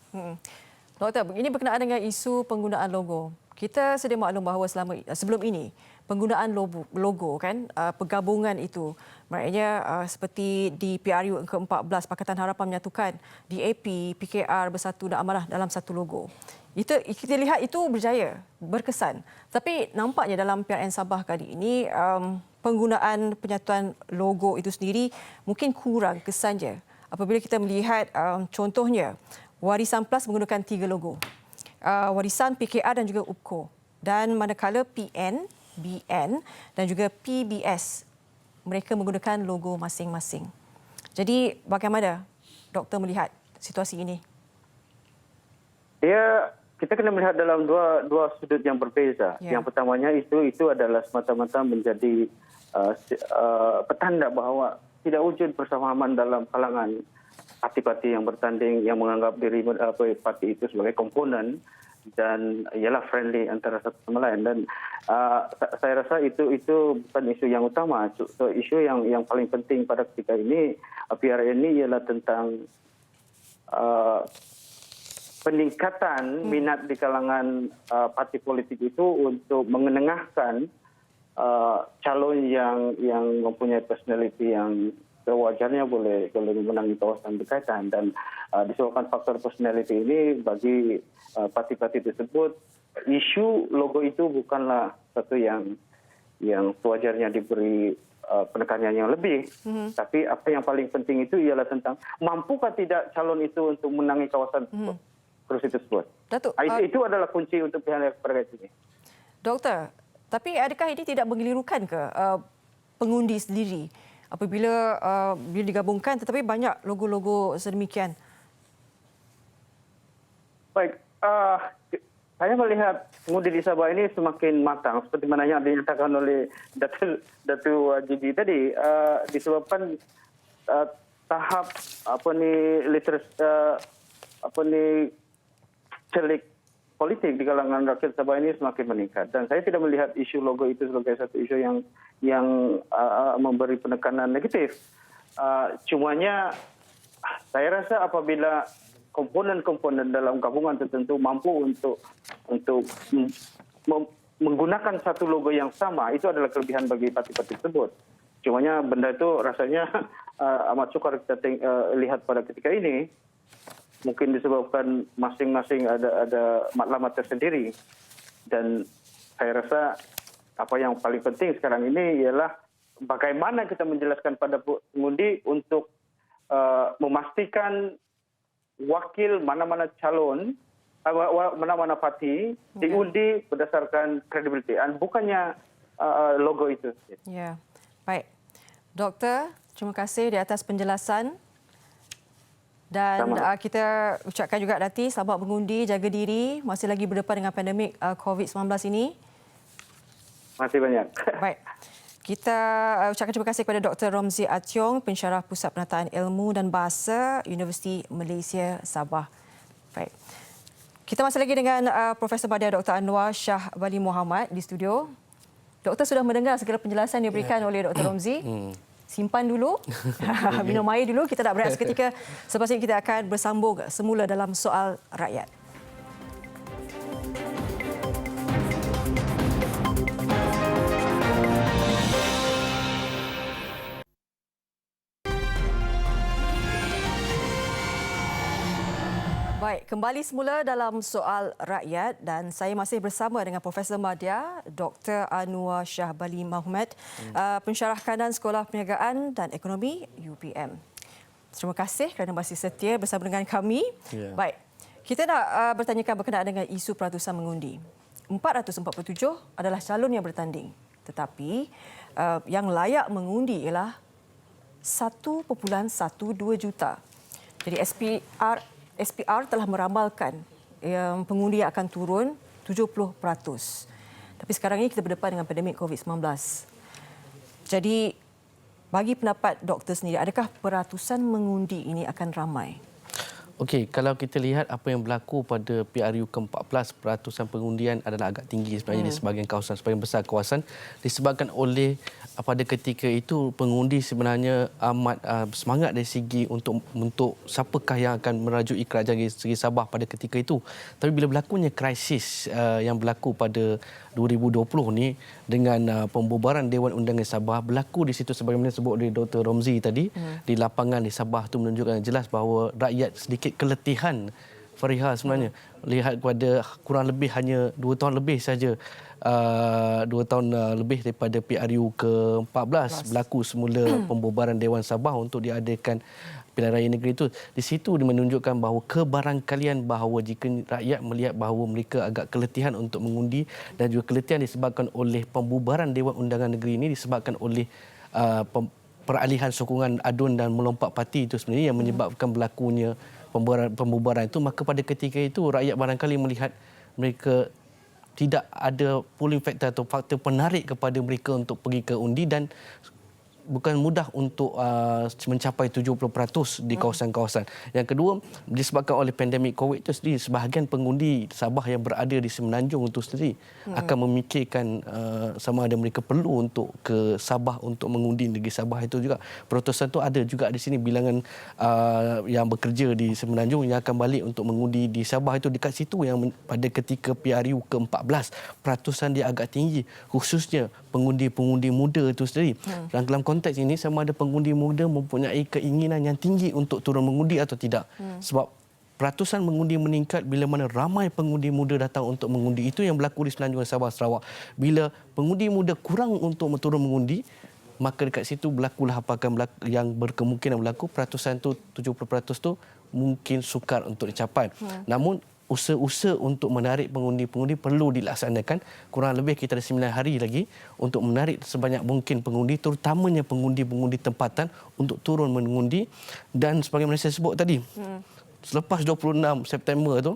Doktor, ini berkenaan dengan isu penggunaan logo. Kita sedia maklum bahawa sebelum ini penggunaan logo kan, penggabungan itu, maknanya seperti di PRU ke-14 Pakatan Harapan menyatukan DAP, PKR bersatu dan Amanah dalam satu logo. Kita lihat itu berjaya, berkesan. Tapi nampaknya dalam PRN Sabah kali ini penggunaan penyatuan logo itu sendiri mungkin kurang kesannya. Apabila kita melihat contohnya Warisan Plus menggunakan 3 logo. Warisan, PKR dan juga UPKO. Dan manakala PN, BN dan juga PBS mereka menggunakan logo masing-masing. Jadi bagaimana doktor melihat situasi ini? Kita kena melihat dalam dua sudut yang berbeza. Yang pertamanya itu adalah semata-mata menjadi petanda bahawa tidak wujud persamaan dalam kalangan parti-parti yang bertanding yang menganggap diri parti itu sebagai komponen dan ialah friendly antara satu sama lain. Dan saya rasa itu bukan isu yang utama. Isu yang paling penting pada ketika ini PRN ini ialah tentang peningkatan minat di kalangan parti politik itu untuk mengenengahkan calon yang mempunyai personality yang sewajarnya boleh memenangi kawasan berkaitan. Dan disebabkan faktor personality ini bagi parti-parti tersebut, isu logo itu bukanlah satu yang sewajarnya diberi penekanan yang lebih. Tapi apa yang paling penting itu ialah tentang mampukah tidak calon itu untuk menangi kawasan kursi tersebut. Datuk, itu adalah kunci untuk pihak terkait ini. Doktor, tapi adakah ini tidak mengelirukan ke pengundi sendiri apabila bila digabungkan tetapi banyak logo-logo sedemikian? Baik, saya melihat pengundi di Sabah ini semakin matang seperti mana yang dinyatakan oleh Datuk Ajiji tadi, disebabkan tahap celik politik di kalangan rakyat Sabah ini semakin meningkat. Dan saya tidak melihat isu logo itu sebagai satu isu yang memberi penekanan negatif. Cumanya saya rasa apabila komponen-komponen dalam gabungan tertentu mampu untuk menggunakan satu logo yang sama, itu adalah kelebihan bagi parti-parti tersebut. Cumanya benda itu rasanya amat sukar kita lihat pada ketika ini. Mungkin disebabkan masing-masing ada matlamat tersendiri. Dan saya rasa apa yang paling penting sekarang ini ialah bagaimana kita menjelaskan pada pengundi untuk memastikan wakil mana-mana calon, mana-mana parti diundi berdasarkan kredibiliti, bukannya logo itu. Ya, baik. Doktor, terima kasih di atas penjelasan. Dan kita ucapkan juga Datin, selamat mengundi, jaga diri, masih lagi berdepan dengan pandemik COVID-19 ini. Terima kasih banyak. Baik. Kita ucapkan terima kasih kepada Dr. Romzi Ationg, pensyarah Pusat Penataan Ilmu dan Bahasa Universiti Malaysia Sabah. Baik. Kita masih lagi dengan Profesor Madya Dr. Anwar Shah Bali Muhammad di studio. Doktor sudah mendengar segala penjelasan yang diberikan oleh Dr. Romzi. Simpan dulu, minum air dulu. Kita nak berehat seketika. Selepas ini kita akan bersambung semula dalam soal rakyat. Baik, kembali semula dalam soal rakyat dan saya masih bersama dengan Profesor Madya Dr. Anwar Shah Bali Muhammad, pensyarah kanan Sekolah Perniagaan dan Ekonomi UPM. Terima kasih kerana masih setia bersama dengan kami. Yeah. Baik, kita nak bertanyakan berkenaan dengan isu peratusan mengundi. 447 adalah calon yang bertanding, tetapi yang layak mengundi ialah 1.12 juta. Jadi SPR telah meramalkan yang pengundi akan turun 70%. Tapi sekarang ini kita berdepan dengan pandemik COVID-19. Jadi bagi pendapat doktor sendiri, adakah peratusan mengundi ini akan ramai? Okey, kalau kita lihat apa yang berlaku pada PRU ke-14, peratusan pengundian adalah agak tinggi sebenarnya di sebahagian kawasan, sebahagian besar kawasan, disebabkan oleh pada ketika itu pengundi sebenarnya amat semangat dari segi untuk siapakah yang akan merajui kerajaan negeri Sabah pada ketika itu. Tapi bila berlakunya krisis yang berlaku pada 2020 ni dengan pembubaran Dewan Undangan Sabah, berlaku di situ sebagaimana disebut oleh Dr. Romzi tadi, di lapangan di Sabah itu menunjukkan jelas bahawa rakyat sedikit keletihan Fariha sebenarnya. Lihat kepada kurang lebih hanya 2 tahun lebih saja, 2 tahun lebih daripada PRU ke-14 berlaku semula pembubaran Dewan Sabah untuk diadakan pilihan raya negeri itu. Di situ dia menunjukkan bahawa kebarangkalian bahawa jika rakyat melihat bahawa mereka agak keletihan untuk mengundi dan juga keletihan disebabkan oleh pembubaran Dewan Undangan Negeri ini disebabkan oleh peralihan sokongan adun dan melompat parti itu sebenarnya yang menyebabkan berlakunya pembubaran itu, maka pada ketika itu rakyat barangkali melihat mereka tidak ada pulling factor atau faktor penarik kepada mereka untuk pergi ke undi dan bukan mudah untuk mencapai 70% di kawasan-kawasan. Yang kedua, disebabkan oleh pandemik COVID itu sendiri, sebahagian pengundi Sabah yang berada di Semenanjung itu sendiri akan memikirkan sama ada mereka perlu untuk ke Sabah untuk mengundi negeri Sabah itu juga. Peratusan itu ada juga di sini bilangan yang bekerja di Semenanjung yang akan balik untuk mengundi di Sabah itu dekat situ yang pada ketika PRU ke-14 peratusan dia agak tinggi, khususnya pengundi-pengundi muda itu sendiri. Dan dalam konteks ini sama ada pengundi muda mempunyai keinginan yang tinggi untuk turun mengundi atau tidak. Sebab peratusan mengundi meningkat bila mana ramai pengundi muda datang untuk mengundi. Itu yang berlaku di Semenanjung Sabah Sarawak. Bila pengundi muda kurang untuk turun mengundi, maka dekat situ berlakulah apakah yang berkemungkinan berlaku peratusan tu 70% tu mungkin sukar untuk dicapai. Namun usaha-usaha untuk menarik pengundi-pengundi perlu dilaksanakan. Kurang lebih kita ada 9 hari lagi untuk menarik sebanyak mungkin pengundi, terutamanya pengundi-pengundi tempatan untuk turun mengundi. Dan sebagaimana saya sebut tadi, selepas 26 September tu,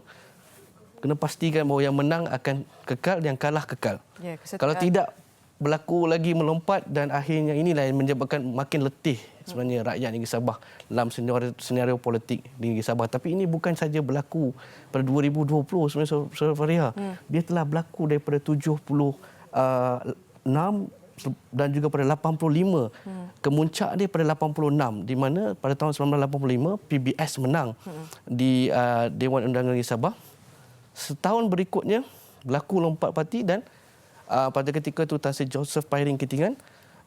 kena pastikan bahawa yang menang akan kekal, yang kalah kekal. Ya, kalau tidak, berlaku lagi melompat dan akhirnya inilah yang menyebabkan makin letih sebenarnya rakyat negeri Sabah dalam senario politik di negeri Sabah. Tapi ini bukan saja berlaku pada 2020 sebenarnya, Saudara Fariha. Dia telah berlaku daripada 76 dan juga pada 85. Kemuncak dia pada 86 di mana pada tahun 1985 PBS menang di Dewan Undangan Negeri Sabah. Setahun berikutnya berlaku lompat parti dan pada ketika itu Tan Sri Joseph Pairing Ketingan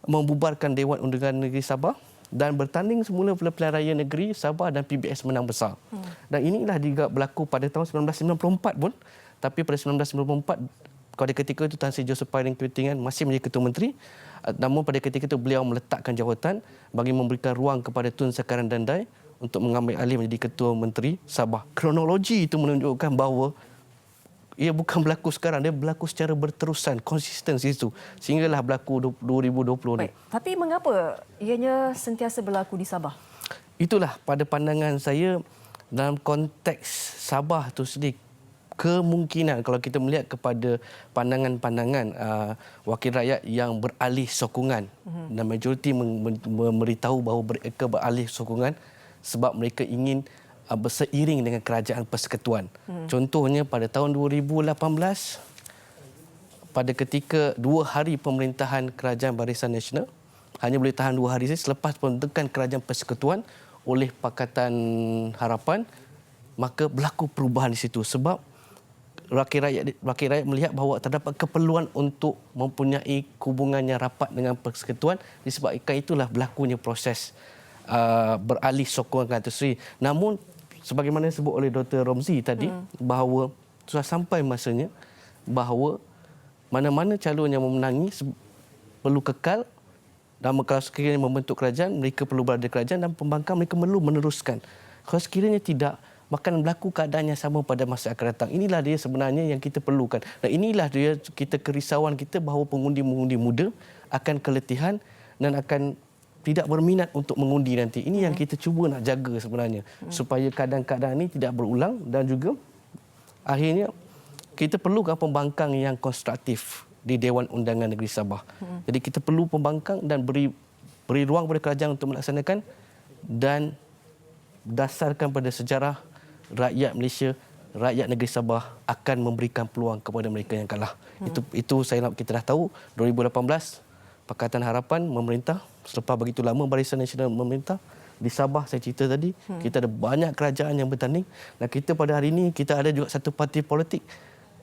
membubarkan Dewan Undangan Negeri Sabah dan bertanding semula pilihan raya negeri Sabah dan PBS menang besar. Dan inilah juga berlaku pada tahun 1994 pun. Tapi pada 1994 pada ketika itu Tan Sri Joseph Pairing Kewitingan masih menjadi Ketua Menteri. Namun pada ketika itu beliau meletakkan jawatan bagi memberikan ruang kepada Tun Sekaran Dandai untuk mengambil alih menjadi Ketua Menteri Sabah. Kronologi itu menunjukkan bahawa ia bukan berlaku sekarang, dia berlaku secara berterusan, konsisten situ. Sehinggalah berlaku 2020 ni. Baik. Tapi mengapa ianya sentiasa berlaku di Sabah? Itulah pada pandangan saya dalam konteks Sabah itu sendiri, kemungkinan kalau kita melihat kepada pandangan-pandangan wakil rakyat yang beralih sokongan dan majoriti memberitahu bahawa mereka beralih sokongan sebab mereka ingin berseiring dengan kerajaan persekutuan. Contohnya pada tahun 2018 pada ketika 2 hari pemerintahan Kerajaan Barisan Nasional, hanya boleh tahan 2 hari saja selepas pembentukan kerajaan persekutuan oleh Pakatan Harapan, maka berlaku perubahan di situ sebab rakyat rakyat melihat bahawa terdapat keperluan untuk mempunyai hubungan yang rapat dengan persekutuan. Disebabkan itulah berlakunya proses beralih sokongan itu sendiri. Namun sebagaimana disebut oleh Dr. Romzi tadi, bahawa sudah sampai masanya bahawa mana-mana calon yang memenangi perlu kekal dan kalau sekiranya membentuk kerajaan, mereka perlu berada di kerajaan dan pembangkang mereka perlu meneruskan. Kalau sekiranya tidak, maka berlaku keadaan yang sama pada masa akan datang. Inilah dia sebenarnya yang kita perlukan. Dan inilah dia kerisauan kita bahawa pengundi-pengundi muda akan keletihan dan akan tidak berminat untuk mengundi nanti. Ini yang kita cuba nak jaga sebenarnya supaya keadaan-keadaan ini tidak berulang dan juga akhirnya kita perlukan pembangkang yang konstruktif di Dewan Undangan Negeri Sabah. Jadi kita perlu pembangkang dan beri ruang kepada kerajaan untuk melaksanakan dan berdasarkan pada sejarah rakyat Malaysia, rakyat negeri Sabah akan memberikan peluang kepada mereka yang kalah. Itu saya nak kita dah tahu 2018 Pakatan Harapan memerintah, selepas begitu lama Barisan Nasional memerintah. Di Sabah saya cerita tadi, kita ada banyak kerajaan yang bertanding dan kita pada hari ini kita ada juga satu parti politik,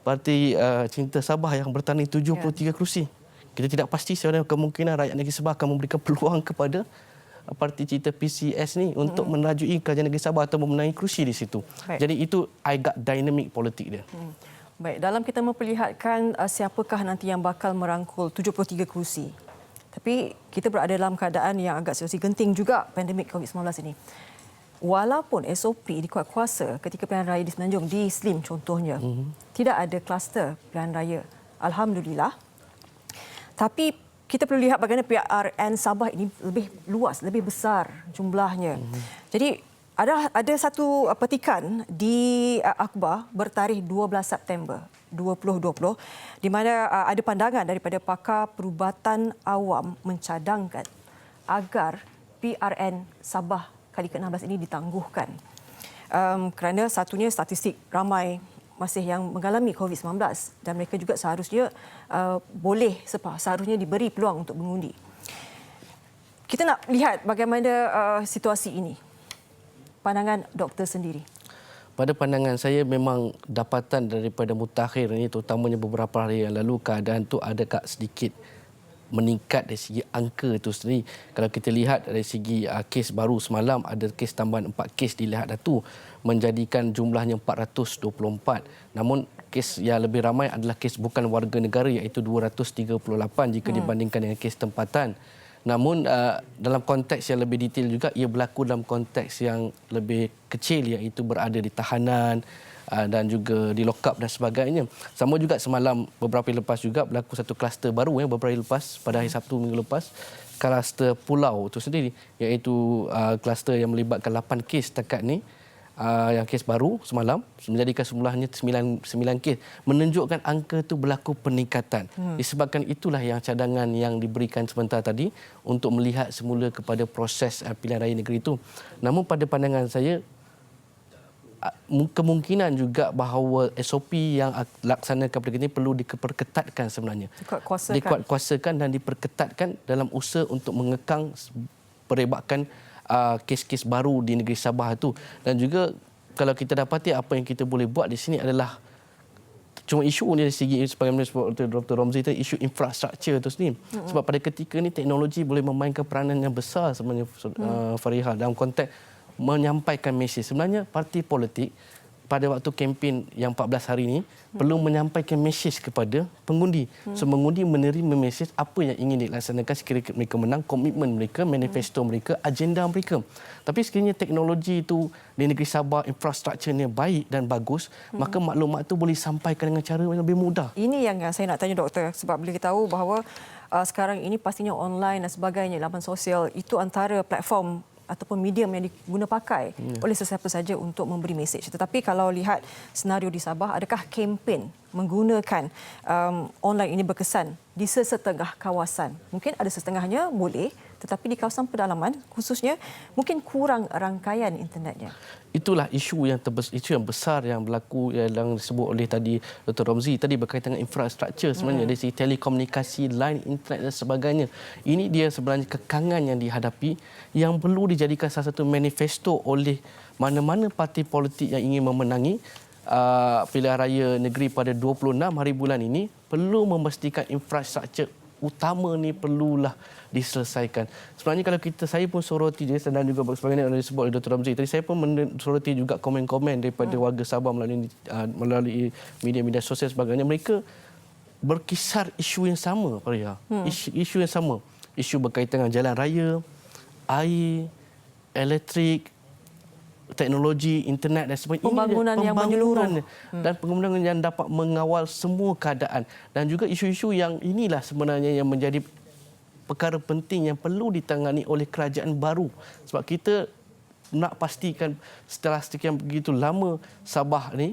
Parti Cinta Sabah yang bertanding 73 kerusi. Kita tidak pasti sebenarnya kemungkinan rakyat negeri Sabah akan memberikan peluang kepada Parti Cinta PCS ni untuk merajui kerajaan negeri Sabah atau memenangi kerusi di situ. Baik. Jadi itu agak dinamik politik dia. Baik, dalam kita memperlihatkan siapakah nanti yang bakal merangkul 73 kerusi. Tapi kita berada dalam keadaan yang agak situasi genting juga pandemik COVID-19 ini. Walaupun SOP dikuat kuasa ketika pilihan raya di Semenanjung di Slim contohnya, tidak ada kluster pilihan raya. Alhamdulillah. Tapi kita perlu lihat bagaimana PRN Sabah ini lebih luas, lebih besar jumlahnya. Jadi ada satu petikan di akhbar bertarikh 12 September 2020 di mana ada pandangan daripada pakar perubatan awam mencadangkan agar PRN Sabah kali ke-16 ini ditangguhkan. Kerana satunya statistik ramai masih yang mengalami COVID-19 dan mereka juga seharusnya seharusnya diberi peluang untuk mengundi. Kita nak lihat bagaimana situasi ini. Pandangan doktor sendiri. Pada pandangan saya memang dapatan daripada mutakhir ini terutamanya beberapa hari yang lalu keadaan tu ada sedikit meningkat dari segi angka itu sendiri. Kalau kita lihat dari segi kes baru semalam ada kes tambahan 4 kes dilihat datu menjadikan jumlahnya 424. Namun kes yang lebih ramai adalah kes bukan warga negara iaitu 238 jika dibandingkan dengan kes tempatan. Namun dalam konteks yang lebih detail juga ia berlaku dalam konteks yang lebih kecil iaitu berada di tahanan dan juga di lock up dan sebagainya. Sama juga semalam beberapa hari lepas juga berlaku satu kluster baru beberapa hari lepas pada hari Sabtu minggu lepas, kluster Pulau itu sendiri iaitu kluster yang melibatkan 8 kes setakat ni. Yang kes baru semalam menjadikan jumlahnya 9 kes, menunjukkan angka itu berlaku peningkatan. Disebabkan itulah yang cadangan yang diberikan sebentar tadi untuk melihat semula kepada proses pilihan raya negeri itu. Namun pada pandangan saya kemungkinan juga bahawa SOP yang laksanakan pada ini perlu diperketatkan sebenarnya. Dikuatkuasakan dan diperketatkan dalam usaha untuk mengekang perebakan kes-kes baru di negeri Sabah itu. Dan juga kalau kita dapati apa yang kita boleh buat di sini adalah Cuma isu dari segi sebagaimana sebut Dr. Romzi tadi, isu infrastruktur itu sendiri. Sebab pada ketika ini teknologi boleh memainkan peranan yang besar sebenarnya Fariha dalam konteks menyampaikan mesej. Sebenarnya parti politik pada waktu kempen yang 14 hari ini perlu menyampaikan mesej kepada pengundi. So mengundi menerima mesej apa yang ingin dilaksanakan sekiranya mereka menang, komitmen mereka, manifesto mereka, agenda mereka. Tapi sekiranya teknologi itu di negeri Sabah infrastrukturnya baik dan bagus, maka maklumat itu boleh disampaikan dengan cara yang lebih mudah. Ini yang saya nak tanya doktor, sebab bila kita tahu bahawa sekarang ini pastinya online dan sebagainya, laman sosial itu antara platform ataupun medium yang diguna pakai oleh sesiapa saja untuk memberi mesej. Tetapi kalau lihat senario di Sabah, adakah kempen menggunakan online ini berkesan di sesetengah kawasan? Mungkin ada setengahnya boleh, tetapi di kawasan pedalaman khususnya mungkin kurang rangkaian internetnya. Itulah isu yang besar yang berlaku yang disebut oleh tadi Dr. Romzi tadi berkaitan dengan infrastruktur sebenarnya dari segi telekomunikasi, line internet dan sebagainya. Ini dia sebenarnya kekangan yang dihadapi yang perlu dijadikan salah satu manifesto oleh mana-mana parti politik yang ingin memenangi pilihan raya negeri pada 26 hari bulan ini perlu memastikan infrastruktur utama ni perlulah diselesaikan. Sebenarnya kalau saya pun soroti je dan juga sebagaimana yang disebut oleh Dr. Ramzi tadi, saya pun mensoroti juga komen-komen daripada warga Sabah melalui media-media sosial sebagainya. Mereka berkisar isu yang sama, Faria. Isu yang sama. Isu berkaitan dengan jalan raya, air, elektrik, teknologi, internet dan sebagainya. Pembangunan yang menyeluruh. Dan pembangunan yang dapat mengawal semua keadaan. Dan juga isu-isu yang inilah sebenarnya yang menjadi perkara penting yang perlu ditangani oleh kerajaan baru. Sebab kita nak pastikan setelah sekian begitu lama Sabah ni,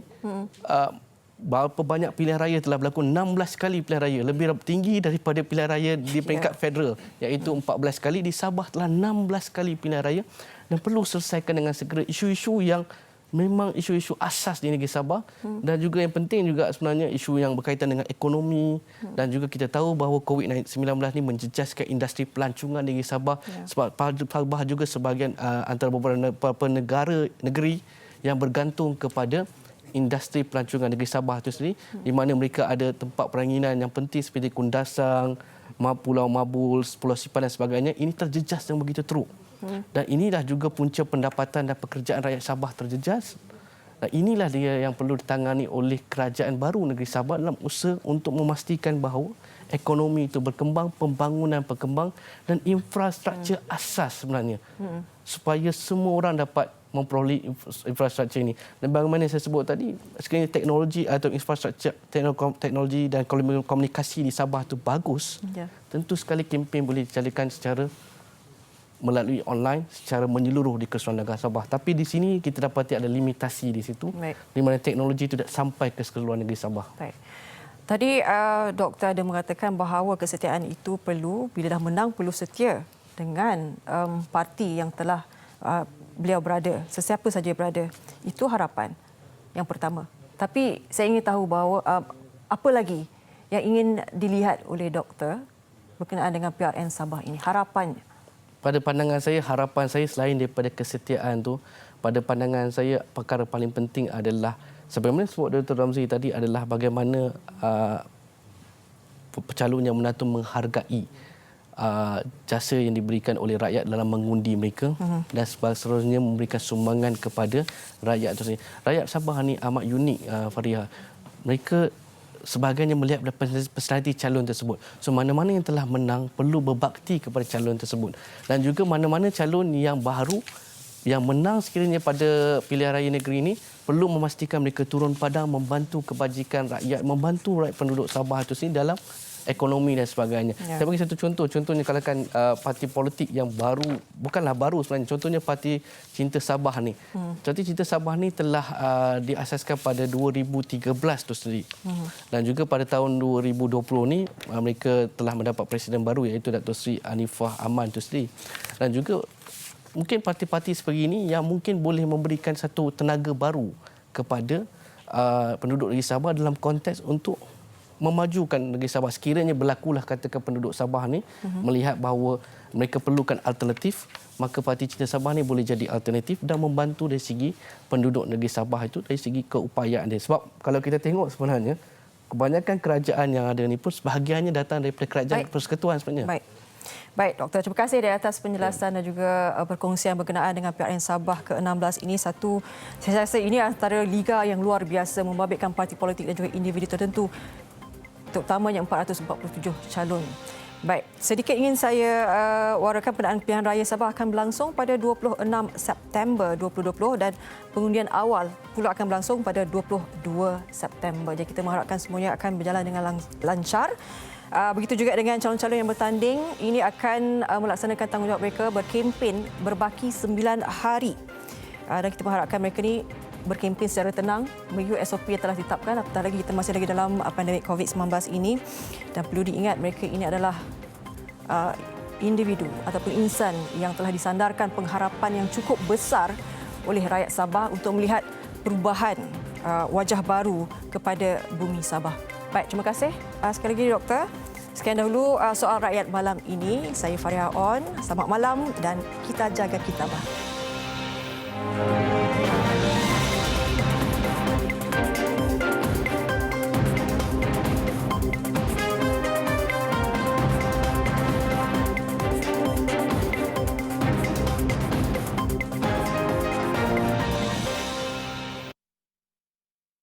berapa banyak pilihan raya telah berlaku, 16 kali pilihan raya, lebih tinggi daripada pilihan raya di peringkat federal, iaitu 14 kali. Di Sabah telah 16 kali pilihan raya dan perlu selesaikan dengan segera isu-isu yang memang isu-isu asas di negeri Sabah. Dan juga yang penting juga sebenarnya isu yang berkaitan dengan ekonomi. Dan juga kita tahu bahawa COVID-19 ni menjejaskan industri pelancongan di negeri Sabah. Sebab Sabah juga sebahagian antara beberapa negeri yang bergantung kepada industri pelancongan negeri Sabah itu sendiri, di mana mereka ada tempat peranginan yang penting seperti Kundasang, Pulau Mabul, Pulau Sipan dan sebagainya. Ini terjejas yang begitu teruk. Dan inilah juga punca pendapatan dan pekerjaan rakyat Sabah terjejas. Dan inilah dia yang perlu ditangani oleh kerajaan baru negeri Sabah dalam usaha untuk memastikan bahawa ekonomi itu berkembang, pembangunan berkembang dan infrastruktur asas sebenarnya. Supaya semua orang dapat memperoleh infrastruktur ini. Dan bagaimana saya sebut tadi, sekiranya teknologi atau infrastruktur teknologi dan komunikasi di Sabah itu bagus, tentu sekali kempen boleh dijalankan secara melalui online secara menyeluruh di keseluruhan negara Sabah. Tapi di sini kita dapati ada limitasi di situ, di mana teknologi itu tidak sampai ke seluruh negeri Sabah. Baik. Tadi doktor ada mengatakan bahawa kesetiaan itu perlu, bila dah menang perlu setia dengan parti yang telah beliau berada, sesiapa saja berada. Itu harapan yang pertama. Tapi saya ingin tahu bahawa apa lagi yang ingin dilihat oleh doktor berkenaan dengan PRN Sabah ini, harapannya. Pada pandangan saya, harapan saya selain daripada kesetiaan tu, pada pandangan saya perkara paling penting adalah sebagaimana sebut Dr. Ramzi tadi adalah bagaimana calon yang menantu menghargai jasa yang diberikan oleh rakyat dalam mengundi mereka dan seterusnya memberikan sumbangan kepada rakyat itu sendiri. Rakyat Sabah ni amat unik, Fariha. Mereka sebagainya melihat personaliti calon tersebut. So mana-mana yang telah menang perlu berbakti kepada calon tersebut. Dan juga mana-mana calon yang baru yang menang sekiranya pada pilihan raya negeri ini perlu memastikan mereka turun padang membantu kebajikan rakyat, membantu rakyat penduduk Sabah itu sendiri dalam ekonomi dan sebagainya. Saya bagi satu contoh. Contohnya kalau parti politik yang baru, bukanlah baru sebenarnya. Contohnya parti Cinta Sabah ni. Parti Cinta Sabah ni telah diasaskan pada 2013 tu sendiri. Dan juga pada tahun 2020 ni mereka telah mendapat presiden baru iaitu Datuk Seri Anifah Aman tu sendiri. Dan juga mungkin parti-parti seperti ini yang mungkin boleh memberikan satu tenaga baru kepada penduduk negeri Sabah dalam konteks untuk memajukan negeri Sabah. Sekiranya berlakulah katakan penduduk Sabah ni melihat bahawa mereka perlukan alternatif, maka Parti Cinta Sabah ni boleh jadi alternatif dan membantu dari segi penduduk negeri Sabah itu dari segi keupayaan dia. Sebab kalau kita tengok sebenarnya kebanyakan kerajaan yang ada ni pun sebahagiannya datang daripada kerajaan persekutuan sebenarnya. Baik, Doktor. Terima kasih di atas penjelasan dan juga perkongsian berkenaan dengan PRN Sabah ke-16 ini. Saya rasa ini antara liga yang luar biasa membabitkan parti politik dan juga individu tertentu, terutamanya 447 calon. Baik, sedikit ingin saya warakan perdaan pilihan raya Sabah akan berlangsung pada 26 September 2020 dan pengundian awal pula akan berlangsung pada 22 September. Jadi kita mengharapkan semuanya akan berjalan dengan lancar. Begitu juga dengan calon-calon yang bertanding, ini akan melaksanakan tanggungjawab mereka berkempen berbaki 9 hari. Dan kita mengharapkan mereka ni berkempen secara tenang mengikut SOP yang telah ditetapkan, apatah lagi kita masih lagi dalam pandemik COVID-19 ini. Dan perlu diingat mereka ini adalah individu ataupun insan yang telah disandarkan pengharapan yang cukup besar oleh rakyat Sabah untuk melihat perubahan wajah baru kepada bumi Sabah. Baik, terima kasih sekali lagi Doktor. Sekian dahulu soal rakyat malam ini. Saya Faria On. Selamat malam dan kita jaga kita, bah.